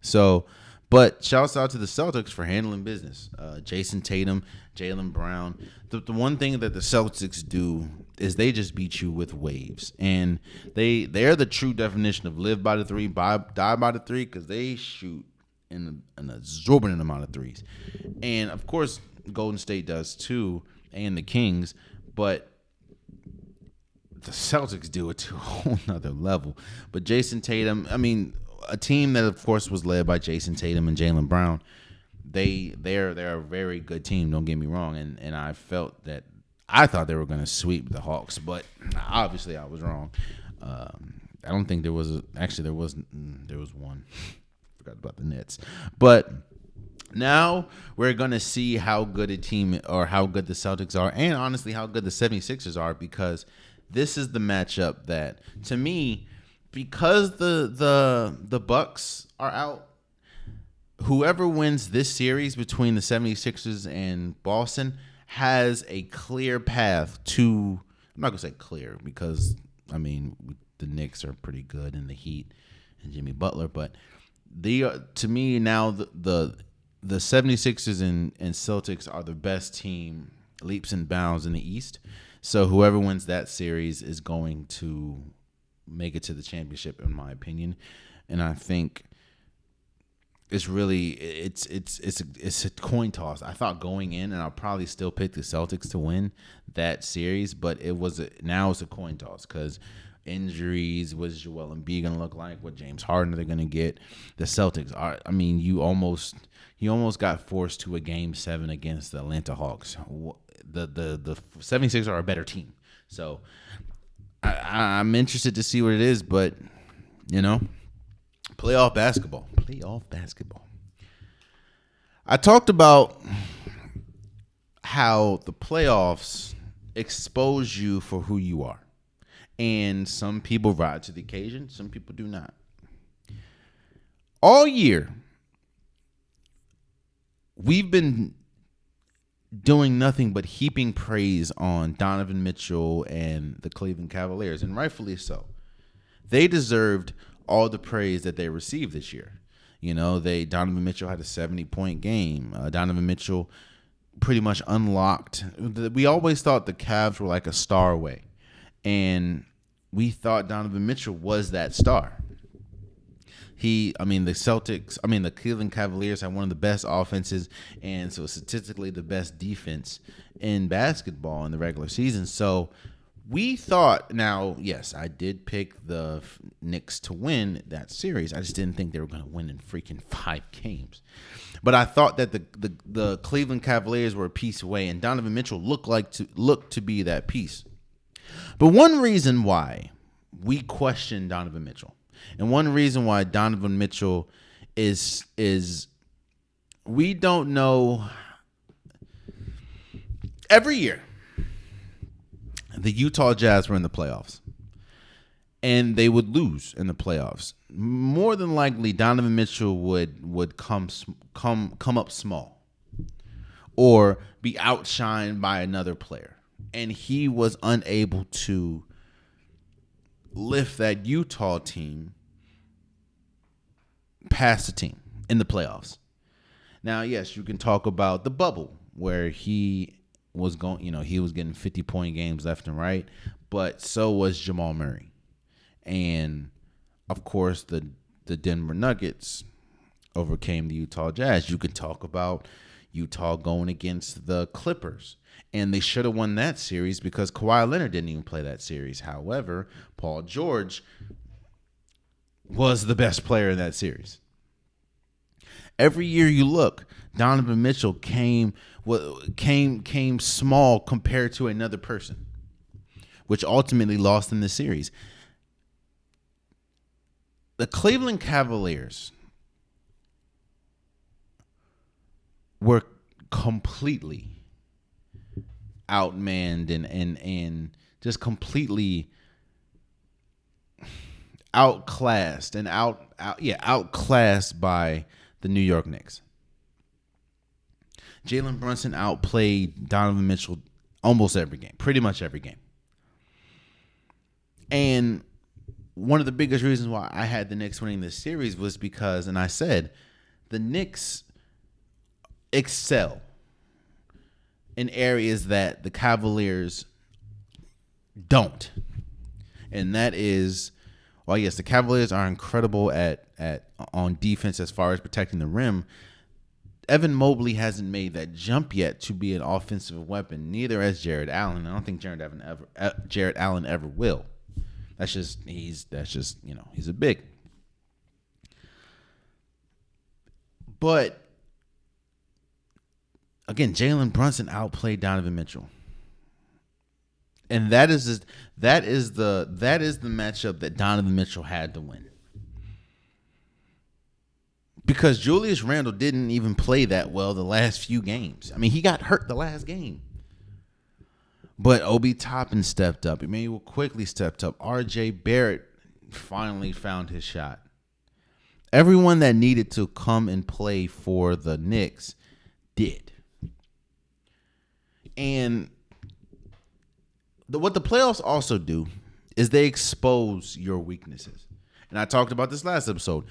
So, but shouts out to the Celtics for handling business. Jason Tatum, Jalen Brown. The one thing that the Celtics do is they just beat you with waves. And they're the true definition of live by the three, die by the three, because they shoot an exorbitant amount of threes. And, of course, Golden State does too, and the Kings. But the Celtics do it to a whole nother level. But Jason Tatum, I mean, a team that, of course, was led by Jason Tatum and Jalen Brown, they're a very good team. Don't get me wrong, and I thought they were going to sweep the Hawks, but obviously I was wrong. I don't think there was one. Forgot about the Nets, but now we're going to see how good a team or how good the Celtics are, and honestly how good the 76ers are, because this is the matchup that, to me, because the Bucks are out, whoever wins this series between the 76ers and Boston has a clear path to, I'm not going to say clear because, I mean, the Knicks are pretty good and the Heat and Jimmy Butler, but to me now the 76ers and Celtics are the best team leaps and bounds in the East. So whoever wins that series is going to make it to the championship, in my opinion. And I think it's really it's a coin toss. I thought going in, and I'll probably still pick the Celtics to win that series, but now it's a coin toss because injuries. What's Joel Embiid going to look like? What James Harden are they going to get? The Celtics are. I mean, you almost got forced to a Game 7 against the Atlanta Hawks. The 76ers are a better team, so I'm interested to see what it is. But playoff basketball. I talked about how the playoffs expose you for who you are. And some people rise to the occasion, some people do not. All year, we've been doing nothing but heaping praise on Donovan Mitchell and the Cleveland Cavaliers, and rightfully so. They deserved all the praise that they received this year. Donovan Mitchell had a 70-point game. Donovan Mitchell pretty much unlocked. We always thought the Cavs were like a star away, and we thought Donovan Mitchell was that star. The Cleveland Cavaliers had one of the best offenses, and so statistically the best defense in basketball in the regular season. So we thought, now, yes, I did pick the Knicks to win that series. I just didn't think they were going to win in freaking 5 games. But I thought that the Cleveland Cavaliers were a piece away, and Donovan Mitchell looked to be that piece. But one reason why we question Donovan Mitchell, and one reason why Donovan Mitchell is we don't know. Every year, the Utah Jazz were in the playoffs, and they would lose in the playoffs. More than likely, Donovan Mitchell would come up small or be outshined by another player, and he was unable to lift that Utah team past the team in the playoffs. Now, yes, you can talk about the bubble where he was getting 50-point games left and right, but so was Jamal Murray. And of course, the Denver Nuggets overcame the Utah Jazz. You could talk about Utah going against the Clippers, and they should have won that series because Kawhi Leonard didn't even play that series. However, Paul George was the best player in that series. Every year you look, Donovan Mitchell came small compared to another person, which ultimately lost in the series. The Cleveland Cavaliers were completely outmanned and just completely outclassed and outclassed by the New York Knicks. Jalen Brunson outplayed Donovan Mitchell almost every game, pretty much every game. And one of the biggest reasons why I had the Knicks winning this series was because, and I said, the Knicks excel in areas that the Cavaliers don't. And that is, well, yes, the Cavaliers are incredible on defense as far as protecting the rim. Evan Mobley hasn't made that jump yet to be an offensive weapon. Neither has Jared Allen. I don't think Jared Allen ever will. He's a big. But again, Jalen Brunson outplayed Donovan Mitchell. And that is the matchup that Donovan Mitchell had to win. Because Julius Randle didn't even play that well the last few games. I mean, he got hurt the last game. But Obi Toppin stepped up. Emmanuel quickly stepped up. R.J. Barrett finally found his shot. Everyone that needed to come and play for the Knicks did. And what the playoffs also do is they expose your weaknesses. And I talked about this last episode.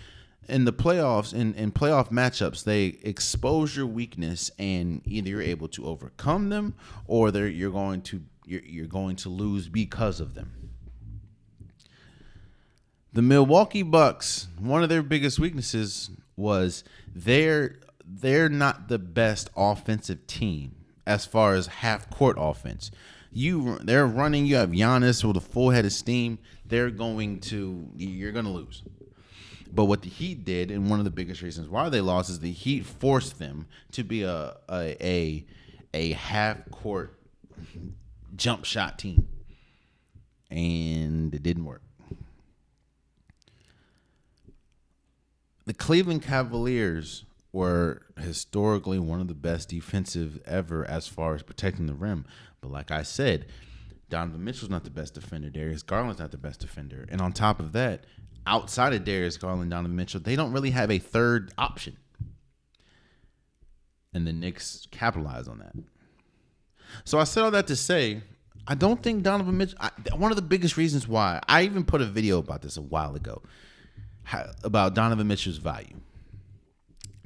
In the playoffs, in playoff matchups, they expose your weakness, and either you're able to overcome them, or you're going to lose because of them. The Milwaukee Bucks, one of their biggest weaknesses was they're not the best offensive team as far as half court offense. They're running. You have Giannis with a full head of steam. You're going to lose. But what the Heat did, and one of the biggest reasons why they lost, is the Heat forced them to be a half-court jump shot team. And it didn't work. The Cleveland Cavaliers were historically one of the best defensive ever as far as protecting the rim. But like I said, Donovan Mitchell's not the best defender. Darius Garland's not the best defender. And on top of that, outside of Darius Garland, Donovan Mitchell, they don't really have a third option. And the Knicks capitalize on that. So I said all that to say, I don't think Donovan Mitchell. One of the biggest reasons why I even put a video about this a while ago about Donovan Mitchell's value.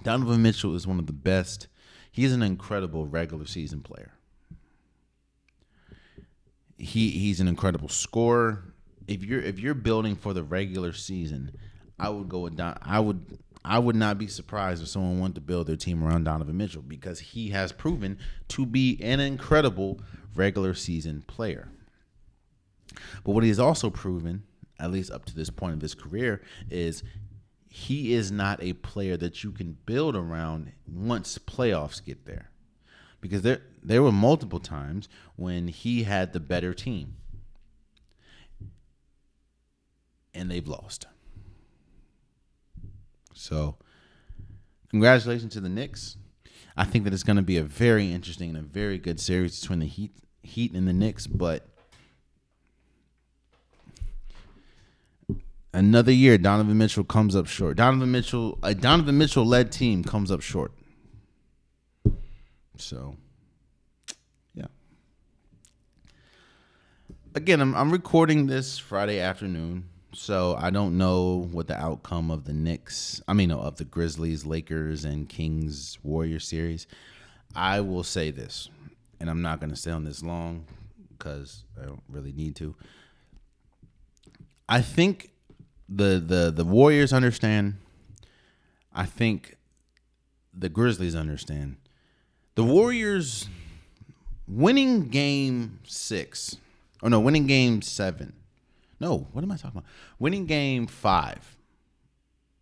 Donovan Mitchell is one of the best. He's an incredible regular season player. He's an incredible scorer. If you're building for the regular season, I would go with I would not be surprised if someone wanted to build their team around Donovan Mitchell because he has proven to be an incredible regular season player. But what he has also proven, at least up to this point of his career, is he is not a player that you can build around once playoffs get there. Because there were multiple times when he had the better team and they've lost. So, congratulations to the Knicks. I think that it's going to be a very interesting and a very good series between the Heat and the Knicks, but another year, Donovan Mitchell comes up short. A Donovan Mitchell-led team comes up short. So, yeah. Again, I'm recording this Friday afternoon. So I don't know what the outcome of of the Grizzlies, Lakers, and Kings Warriors series. I will say this, and I'm not going to stay on this long because I don't really need to. I think the Warriors understand. I think the Grizzlies understand. The Warriors winning game 6. Oh, no, winning game 7. No, what am I talking about? Winning game 5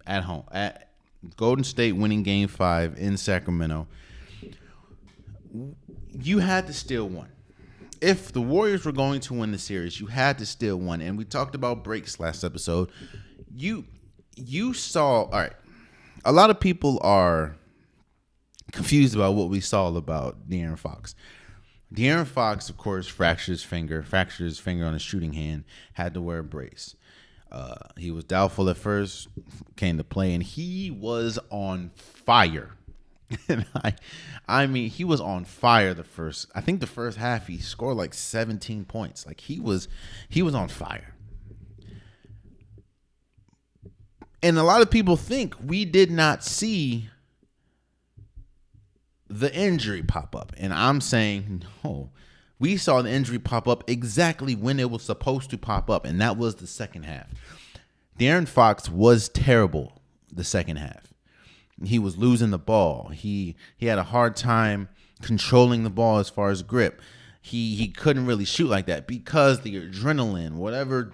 at home. At Golden State winning game 5 in Sacramento. You had to steal one. If the Warriors were going to win the series, you had to steal one. And we talked about breaks last episode. You saw, all right, a lot of people are confused about what we saw about De'Aaron Fox. De'Aaron Fox, of course, fractured his finger on his shooting hand, had to wear a brace. He was doubtful at first, came to play, and he was on fire. And I mean, he was on fire the first half. He scored like 17 points. Like he was on fire. And a lot of people think we did not see the injury pop up. And I'm saying, no, we saw the injury pop up exactly when it was supposed to pop up. And that was the second half. De'Aaron Fox was terrible the second half. He was losing the ball. He had a hard time controlling the ball as far as grip. He couldn't really shoot like that because the adrenaline, whatever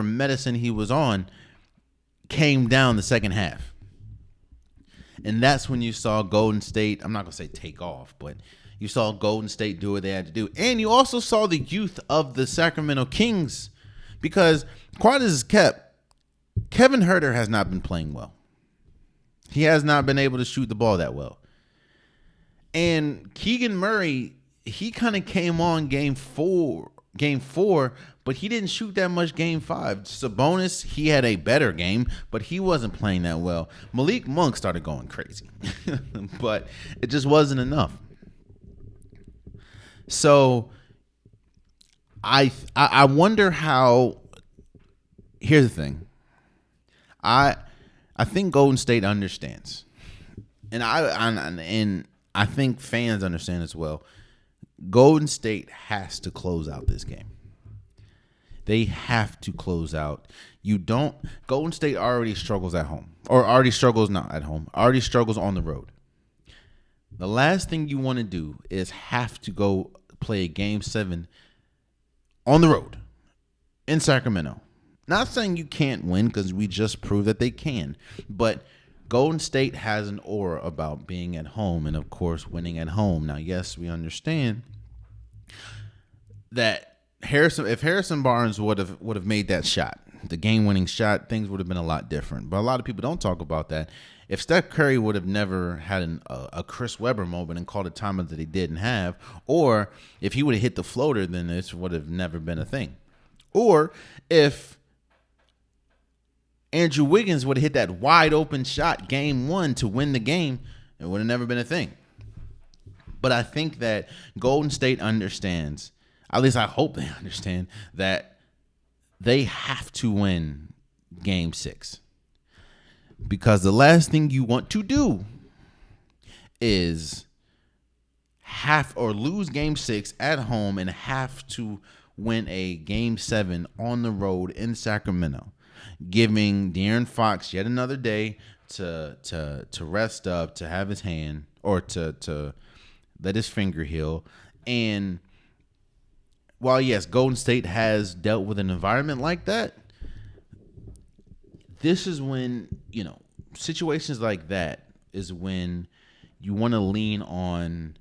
medicine he was on, came down the second half. And that's when you saw Golden State, I'm not going to say take off, but you saw Golden State do what they had to do. And you also saw the youth of the Sacramento Kings because, quiet as it's kept, Kevin Huerter has not been playing well. He has not been able to shoot the ball that well. And Keegan Murray, he kind of came on game four, but he didn't shoot that much game 5. Sabonis, he had a better game, but he wasn't playing that well. Malik Monk started going crazy, but it just wasn't enough. So I wonder how. Here's the thing. I think Golden State understands, and I think fans understand as well. Golden State has to close out this game. They have to close out. Golden State already struggles at home, or already struggles not at home, already struggles on the road. The last thing you want to do is have to go play Game 7 on the road in Sacramento. Not saying you can't win because we just proved that they can, but Golden State has an aura about being at home and, of course, winning at home. Now, yes, we understand that if Harrison Barnes would have made that shot, the game-winning shot, things would have been a lot different. But a lot of people don't talk about that. If Steph Curry would have never had a Chris Webber moment and called a timeout that he didn't have, or if he would have hit the floater, then this would have never been a thing. Or if Andrew Wiggins would have hit that wide open shot game 1 to win the game, it would have never been a thing. But I think that Golden State understands, at least I hope they understand, that they have to win Game 6. Because the last thing you want to do is have or lose Game 6 at home and have to win a Game 7 on the road in Sacramento, giving De'Aaron Fox yet another day to rest up, to have his hand, or to let his finger heal. And while, yes, Golden State has dealt with an environment like that, this is when, situations like that is when you want to lean on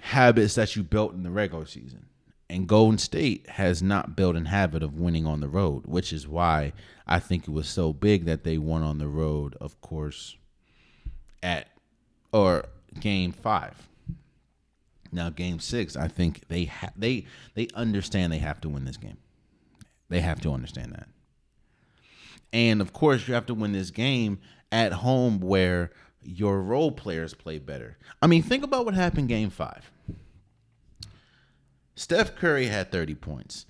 habits that you built in the regular season. And Golden State has not built a habit of winning on the road, which is why I think it was so big that they won on the road, of course, Game 5. Now, Game 6, I think they understand they have to win this game. They have to understand that. And, of course, you have to win this game at home where your role players play better. I mean, think about what happened Game 5. Steph Curry had 30 points.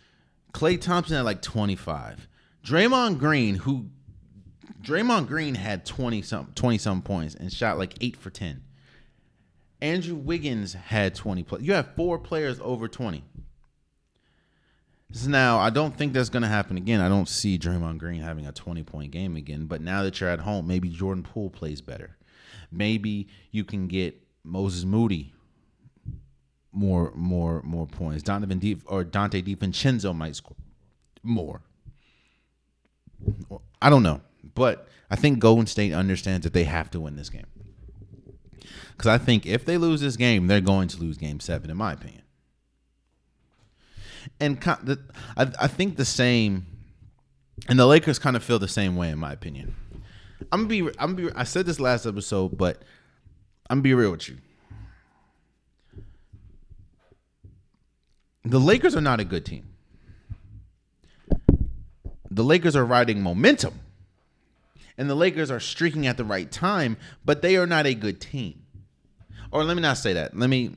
Klay Thompson had like 25. Draymond Green had 20-some points and shot like 8 for 10. Andrew Wiggins had 20 plus. You have 4 players over 20. So now, I don't think that's going to happen again. I don't see Draymond Green having a 20-point game again. But now that you're at home, maybe Jordan Poole plays better. Maybe you can get Moses Moody more points. Dante DiVincenzo might score more. I don't know. But I think Golden State understands that they have to win this game. Because I think if they lose this game, they're going to lose Game 7, in my opinion. And I think the same, and the Lakers kind of feel the same way, in my opinion. I said this last episode, but I'm gonna be real with you. The Lakers are not a good team. The Lakers are riding momentum, and the Lakers are streaking at the right time, but they are not a good team. Or let me not say that. Let me.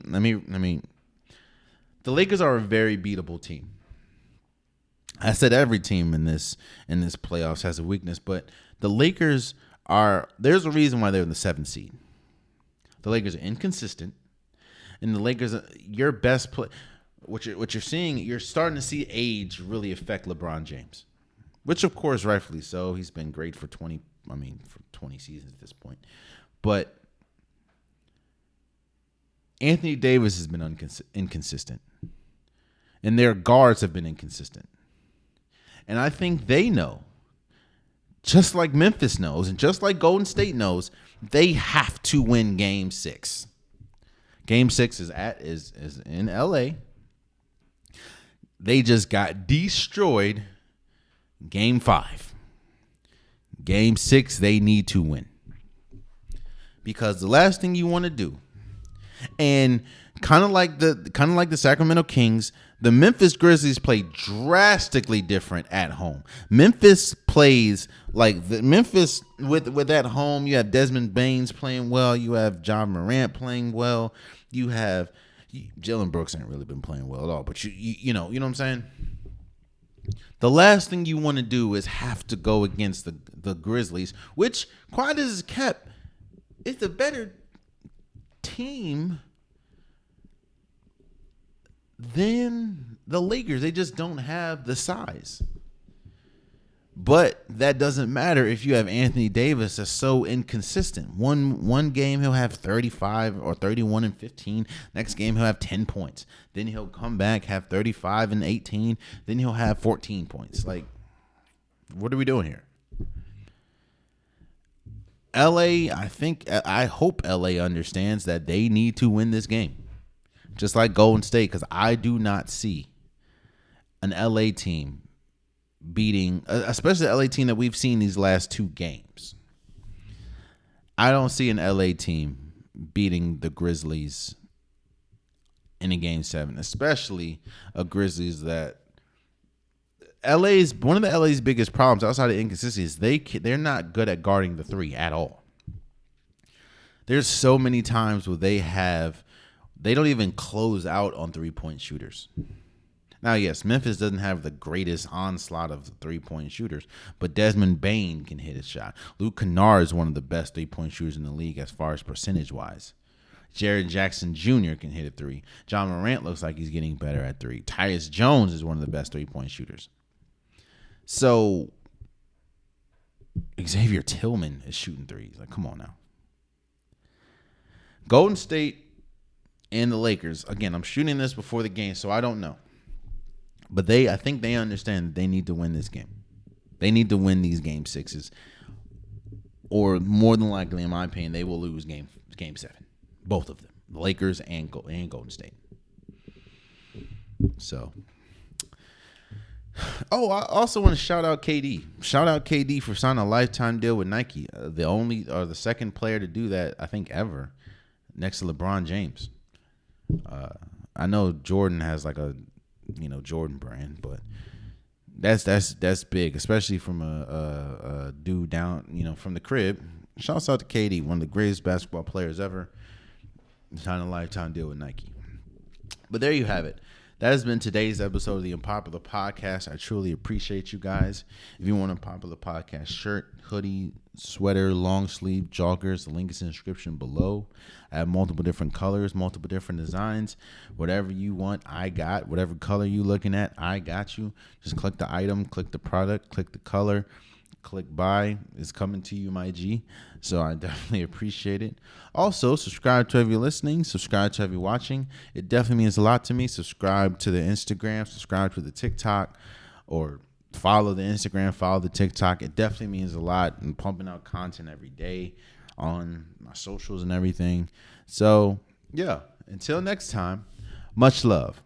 The Lakers are a very beatable team. I said every team in this playoffs has a weakness, but the Lakers are. There's a reason why they're in the 7th seed. The Lakers are inconsistent, and the Lakers, your best play. What you're seeing, you're starting to see age really affect LeBron James, which of course rightfully so. He's been great for 20 seasons at this point, but Anthony Davis has been inconsistent, and their guards have been inconsistent. And I think they know, just like Memphis knows, and just like Golden State knows, they have to win Game 6. Game 6 is in LA. They just got destroyed. Game 5. Game 6, they need to win. Because the last thing you want to do, and kind of like the Sacramento Kings, the Memphis Grizzlies play drastically different at home. Memphis plays like Memphis with at home. You have Desmond Baines playing well. You have John Morant playing well. You have Jalen Brooks ain't really been playing well at all. But you know what I'm saying. The last thing you want to do is have to go against the Grizzlies, which, quiet as it's kept, is the better team than the Lakers. They just don't have the size. But that doesn't matter if you have Anthony Davis that's so inconsistent. One game he'll have 35 or 31 and 15. Next game he'll have 10 points. Then he'll come back, have 35 and 18. Then he'll have 14 points. Like, what are we doing here? I hope LA understands that they need to win this game. Just like Golden State, because I do not see an LA team beating, especially the LA team that we've seen these last 2 games. I don't see an LA team beating the Grizzlies in a Game 7, especially a Grizzlies that one of the LA's biggest problems outside of inconsistency is they're not good at guarding the 3 at all. There's so many times where they don't even close out on 3-point shooters. Now, yes, Memphis doesn't have the greatest onslaught of 3-point shooters, but Desmond Bane can hit a shot. Luke Kennard is one of the best 3-point shooters in the league as far as percentage-wise. Jaren Jackson Jr. can hit a 3. John Morant looks like he's getting better at 3. Tyus Jones is one of the best 3-point shooters. So, Xavier Tillman is shooting threes. Like, come on now. Golden State and the Lakers. Again, I'm shooting this before the game, so I don't know. But I think they understand that they need to win this game. They need to win these game 6s. Or more than likely, in my opinion, they will lose game 7. Both of them. The Lakers and Golden State. So. Oh, I also want to shout out KD. Shout out KD for signing a lifetime deal with Nike. The second player to do that, I think, ever. Next to LeBron James. I know Jordan has like a Jordan brand, but that's big, especially from a dude down, from the crib. Shouts out to KD, one of the greatest basketball players ever. Signing a lifetime deal with Nike. But there you have it. That has been today's episode of the Unpopular Podcast. I truly appreciate you guys. If you want a Unpopular Podcast shirt, hoodie, sweater, long sleeve, joggers, the link is in the description below. I have multiple different colors, multiple different designs. Whatever you want, I got. Whatever color you looking at, I got you. Just click the item, click the product, click the color, click buy. It's coming to you, my G. So I definitely appreciate it. Also, subscribe to if you're listening. Subscribe to if you're watching. It definitely means a lot to me. Subscribe to the Instagram. Subscribe to the TikTok. Or follow the Instagram. Follow the TikTok. It definitely means a lot. I'm pumping out content every day on my socials and everything. So, yeah. Until next time, much love.